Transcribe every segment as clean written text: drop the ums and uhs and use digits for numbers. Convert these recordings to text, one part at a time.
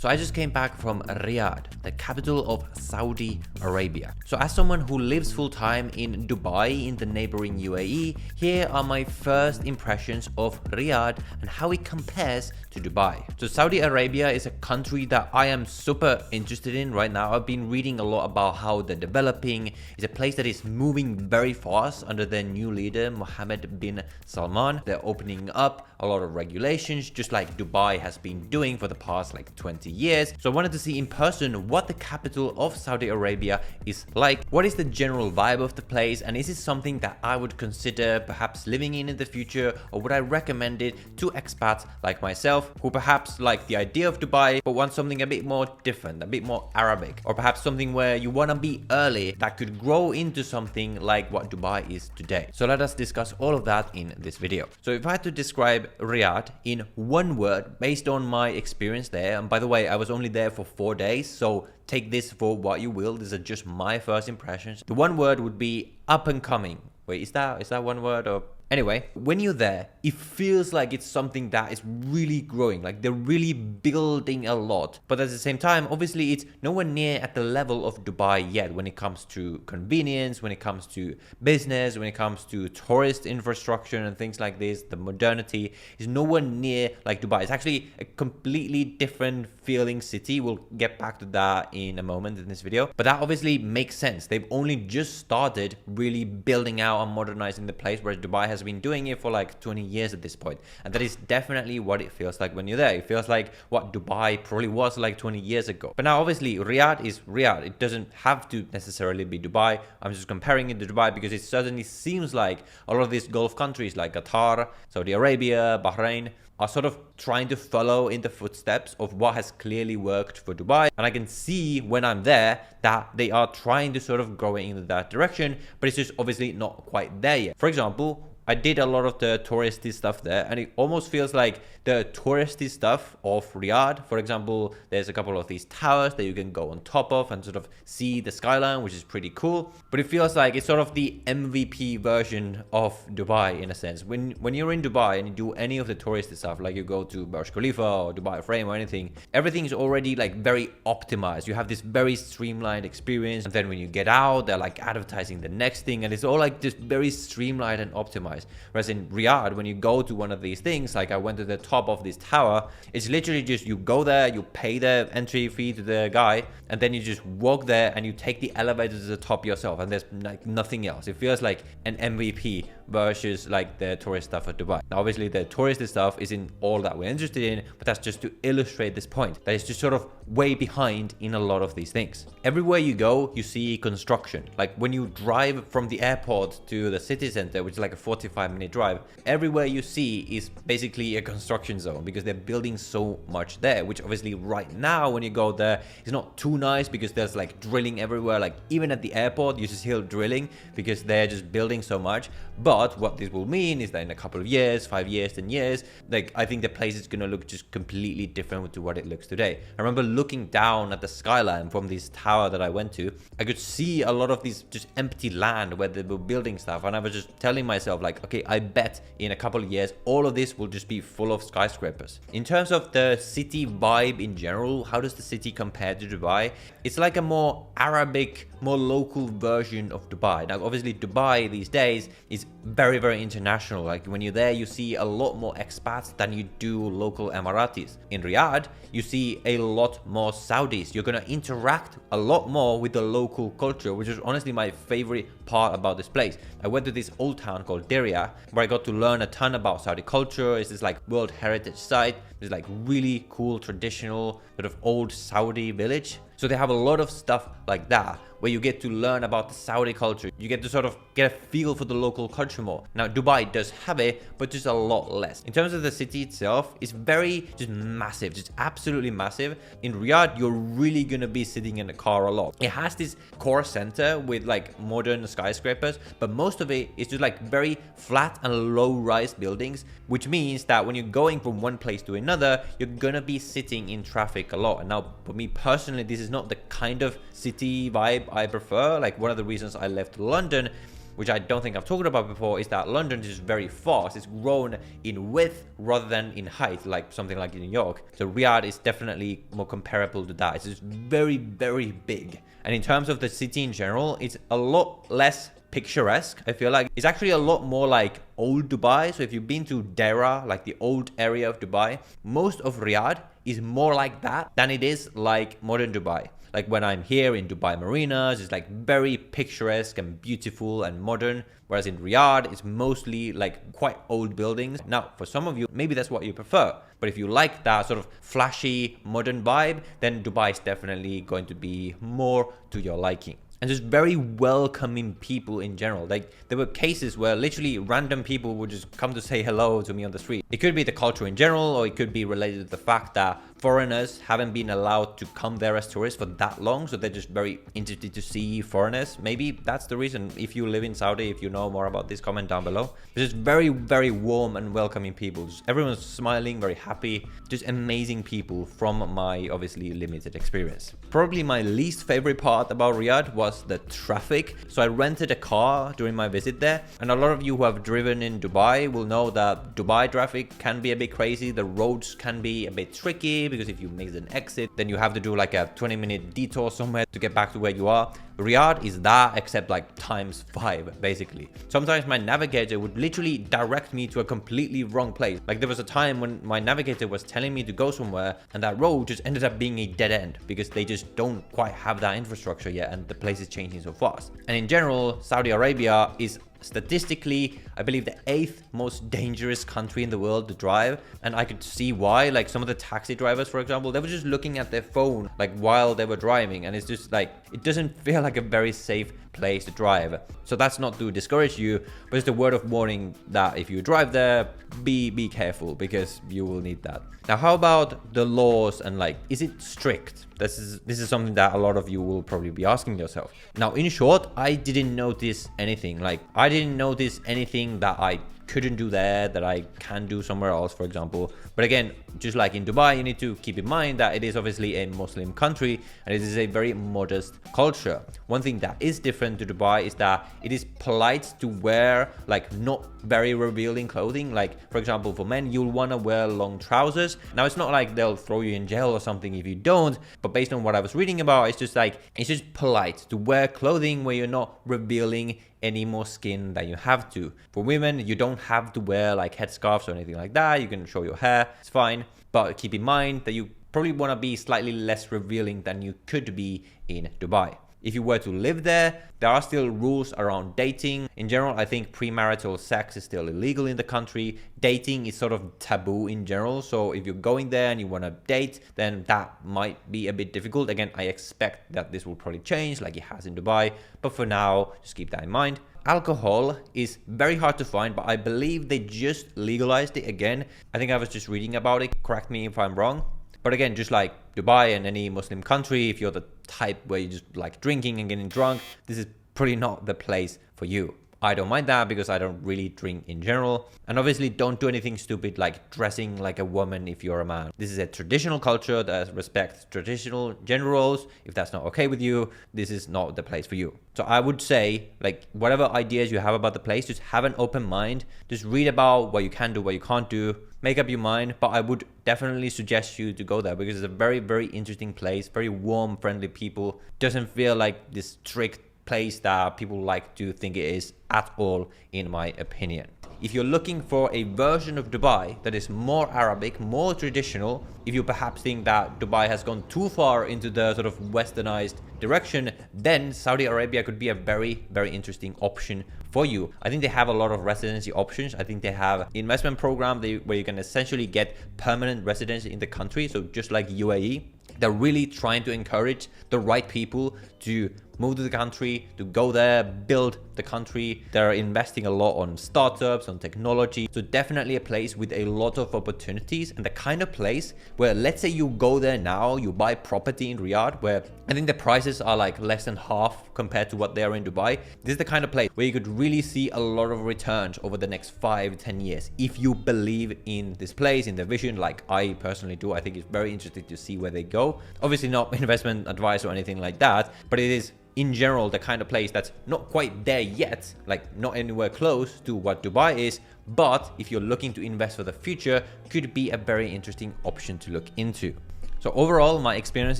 So I just came back from Riyadh, the capital of Saudi Arabia. So as someone who lives full-time in Dubai in the neighboring UAE, here are my first impressions of Riyadh and how it compares to Dubai. So Saudi Arabia is a country that I am super interested in right now. I've been reading a lot about how they're developing. It's a place that is moving very fast under their new leader, Mohammed Bin Salman. They're opening up a lot of regulations, just like Dubai has been doing for the past like 20 years. So I wanted to see in person what the capital of Saudi Arabia is like. What is the general vibe of the place, and is it something that I would consider perhaps living in the future, or would I recommend it to expats like myself who perhaps like the idea of Dubai but want something a bit more different, a bit more Arabic, or perhaps something where you want to be early that could grow into something like what Dubai is today. So let us discuss all of that in this video. So if I had to describe Riyadh in one word based on my experience there, and by the way, I was only there for 4 days, so take this for what you will. These are just my first impressions. The one word would be up and coming. Wait, is that one word? Or anyway, when you're there, it feels like it's something that is really growing, like they're really building a lot. But at the same time, obviously, it's nowhere near at the level of Dubai yet when it comes to convenience, when it comes to business, when it comes to tourist infrastructure and things like this. The modernity is nowhere near like Dubai. It's actually a completely different feeling city. We'll get back to that in a moment in this video. But that obviously makes sense. They've only just started really building out and modernizing the place, whereas Dubai has been doing it for like 20 years at this point. And that is definitely what it feels like when you're there. It feels like what Dubai probably was like 20 years ago. But now obviously Riyadh is Riyadh. It doesn't have to necessarily be Dubai. I'm just comparing it to Dubai because it certainly seems like a lot of these Gulf countries like Qatar, Saudi Arabia, Bahrain are sort of trying to follow in the footsteps of what has clearly worked for Dubai. And I can see when I'm there that they are trying to sort of go in that direction, but it's just obviously not quite there yet. For example, I did a lot of the touristy stuff there, and it almost feels like the touristy stuff of Riyadh. For example, there's a couple of these towers that you can go on top of and sort of see the skyline, which is pretty cool. But it feels like it's sort of the MVP version of Dubai in a sense. When you're in Dubai and you do any of the touristy stuff, like you go to Burj Khalifa or Dubai Frame or anything, everything is already like very optimized. You have this very streamlined experience, and then when you get out, they're like advertising the next thing, and it's all like just very streamlined and optimized. Whereas in Riyadh, when you go to one of these things, like I went to the top of this tower, it's literally just you go there, you pay the entry fee to the guy, and then you just walk there and you take the elevator to the top yourself, and there's like nothing else. It feels like an MVP versus like the tourist stuff at Dubai. Now obviously the touristy stuff isn't all that we're interested in, but that's just to illustrate this point that it's just sort of way behind in a lot of these things. Everywhere you go, you see construction. Like when you drive from the airport to the city center, which is like a 45-minute drive, everywhere you see is basically a construction zone because they're building so much there, which obviously right now when you go there is not too nice because there's like drilling everywhere. Like even at the airport, you just hear drilling because they're just building so much. But what this will mean is that in a couple of years, 5 years, 10 years, like I think the place is gonna look just completely different to what it looks today. I remember looking down at the skyline from this tower that I went to. I could see a lot of these just empty land where they were building stuff, and I was just telling myself like, okay, I bet in a couple of years all of this will just be full of skyscrapers. In terms of the city vibe in general, how does the city compare to Dubai? It's like a more Arabic, more local version of Dubai. Now obviously Dubai these days is very, very international. Like when you're there, you see a lot more expats than you do local Emiratis. In Riyadh, you see a lot more Saudis. You're gonna interact a lot more with the local culture, which is honestly my favorite part about this place. I went to this old town called Diriyah, where I got to learn a ton about Saudi culture. It's this like World Heritage Site. It's like really cool, traditional sort of old Saudi village. So they have a lot of stuff like that where you get to learn about the Saudi culture. You get to sort of get a feel for the local culture more. Now, Dubai does have it, but just a lot less. In terms of the city itself, it's very just massive, just absolutely massive. In Riyadh, you're really gonna be sitting in a car a lot. It has this core center with like modern skyscrapers, but most of it is just like very flat and low-rise buildings, which means that when you're going from one place to another, you're gonna be sitting in traffic a lot. And now, for me personally, this is not the kind of city vibe I prefer. Like one of the reasons I left London which I don't think I've talked about before, is that London is just very fast. It's grown in width rather than in height, like something like New York. So Riyadh is definitely more comparable to that. It's just very, very big. And in terms of the city in general, it's a lot less picturesque. I feel like it's actually a lot more like old Dubai. So if you've been to Dera, like the old area of Dubai, most of Riyadh is more like that than it is like modern Dubai. Like when I'm here in Dubai marinas, it's like very picturesque and beautiful and modern. Whereas in Riyadh, it's mostly like quite old buildings. Now, for some of you, maybe that's what you prefer. But if you like that sort of flashy, modern vibe, then Dubai is definitely going to be more to your liking. And just very welcoming people in general. Like there were cases where literally random people would just come to say hello to me on the street. It could be the culture in general, or it could be related to the fact that foreigners haven't been allowed to come there as tourists for that long. So they're just very interested to see foreigners. Maybe that's the reason. If you live in Saudi, if you know more about this, comment down below. It's just very, very warm and welcoming people. Just everyone's smiling, very happy. Just amazing people from my obviously limited experience. Probably my least favorite part about Riyadh was the traffic. So I rented a car during my visit there, and a lot of you who have driven in Dubai will know that Dubai traffic can be a bit crazy. The roads can be a bit tricky because if you miss an exit, then you have to do like a 20-minute detour somewhere to get back to where you are. Riyadh is that, except like times 5 basically. Sometimes my navigator would literally direct me to a completely wrong place. Like there was a time when my navigator was telling me to go somewhere and that road just ended up being a dead end because they just don't quite have that infrastructure yet and the place is changing so fast. And in general, Saudi Arabia is statistically, I believe, the 8th most dangerous country in the world to drive. And I could see why. Like some of the taxi drivers, for example, they were just looking at their phone like while they were driving, and it's just like, it doesn't feel like a very safe place to drive. So that's not to discourage you, but it's a word of warning that if you drive there, be careful, because you will need that. Now, how about the laws, and like, is it strict? This is something that a lot of you will probably be asking yourself. Now, in short, I didn't notice anything. Like, I didn't notice anything that I couldn't do there that I can do somewhere else, for example. But again, just like in Dubai, you need to keep in mind that it is obviously a Muslim country and it is a very modest culture. One thing that is different to Dubai is that it is polite to wear like not very revealing clothing. Like for example, for men, you'll want to wear long trousers. Now it's not like they'll throw you in jail or something if you don't, but based on what I was reading about, it's just polite to wear clothing where you're not revealing any more skin than you have to. For women, you don't have to wear like headscarves or anything like that. You can show your hair, it's fine. But keep in mind that you probably want to be slightly less revealing than you could be in Dubai. If you were to live there, there are still rules around dating. In general, I think premarital sex is still illegal in the country. Dating is sort of taboo in general. So if you're going there and you want to date, then that might be a bit difficult. Again, I expect that this will probably change like it has in Dubai. But for now, just keep that in mind. Alcohol is very hard to find, but I believe they just legalized it again. I think I was just reading about it. Correct me if I'm wrong. But again, just like Dubai and any Muslim country, if you're the type where you just like drinking and getting drunk, this is pretty not the place for you. I don't mind that because I don't really drink in general. And obviously don't do anything stupid like dressing like a woman if you're a man. This is a traditional culture that respects traditional gender roles. If that's not okay with you, this is not the place for you. So I would say, like, whatever ideas you have about the place, just have an open mind. Just read about what you can do, what you can't do. Make up your mind. But I would definitely suggest you to go there because it's a very, very interesting place. Very warm, friendly people. Doesn't feel like this strict place that people like to think it is at all, in my opinion. If you're looking for a version of Dubai that is more Arabic, more traditional, if you perhaps think that Dubai has gone too far into the sort of westernized direction, then Saudi Arabia could be a very, very interesting option for you. I think they have a lot of residency options. I think they have investment program where you can essentially get permanent residency in the country. So just like UAE, they're really trying to encourage the right people to move to the country, to go there, build the country. They're investing a lot on startups, on technology. So definitely a place with a lot of opportunities, and the kind of place where, let's say you go there now, you buy property in Riyadh, where I think the prices are like less than half compared to what they are in Dubai. This is the kind of place where you could really see a lot of returns over the next 5-10 years. If you believe in this place, in the vision, like I personally do, I think it's very interesting to see where they go. Obviously not investment advice or anything like that, but it is in general the kind of place that's not quite there yet, like not anywhere close to what Dubai is, but if you're looking to invest for the future, could be a very interesting option to look into. So overall, my experience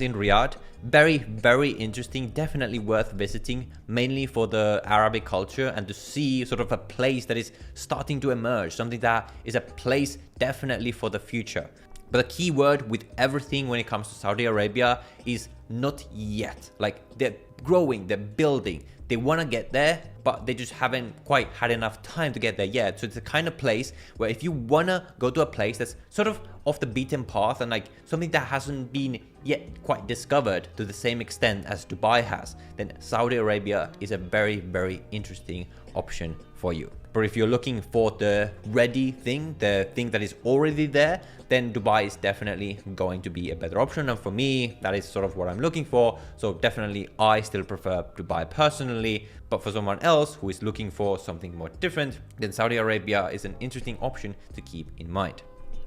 in Riyadh, very interesting, definitely worth visiting, mainly for the Arabic culture and to see sort of a place that is starting to emerge, something that is a place definitely for the future. But the key word with everything when it comes to Saudi Arabia is not yet. Like, they're growing, they're building, they want to get there, but they just haven't quite had enough time to get there yet. So it's the kind of place where if you want to go to a place that's sort of off the beaten path and like something that hasn't been yet quite discovered to the same extent as Dubai has, then Saudi Arabia is a very interesting option for you. But if you're looking for the ready thing, the thing that is already there, then Dubai is definitely going to be a better option. And for me, that is sort of what I'm looking for. So definitely I still prefer Dubai personally, but for someone else who is looking for something more different, then Saudi Arabia is an interesting option to keep in mind.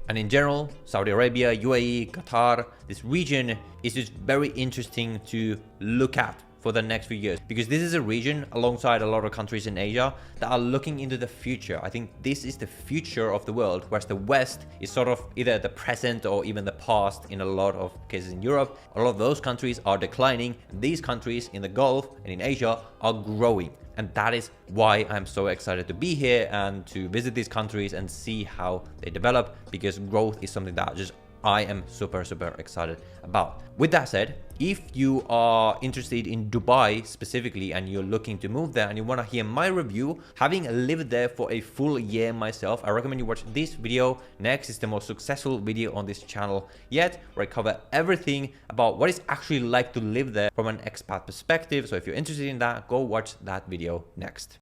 And in general, Saudi Arabia, UAE, Qatar, this region is just very interesting to look at for the next few years, because this is a region alongside a lot of countries in Asia that are looking into the future. I think this is the future of the world, whereas the West is sort of either the present or even the past in a lot of cases in Europe. A lot of those countries are declining. These countries in the Gulf and in Asia are growing. And that is why I'm so excited to be here and to visit these countries and see how they develop, because growth is something that just I am super excited about. With that said, if you are interested in Dubai specifically and you're looking to move there and you want to hear my review, having lived there for a full year myself, I recommend you watch this video next. It's the most successful video on this channel yet, where I cover everything about what it's actually like to live there from an expat perspective. So if you're interested in that, go watch that video next.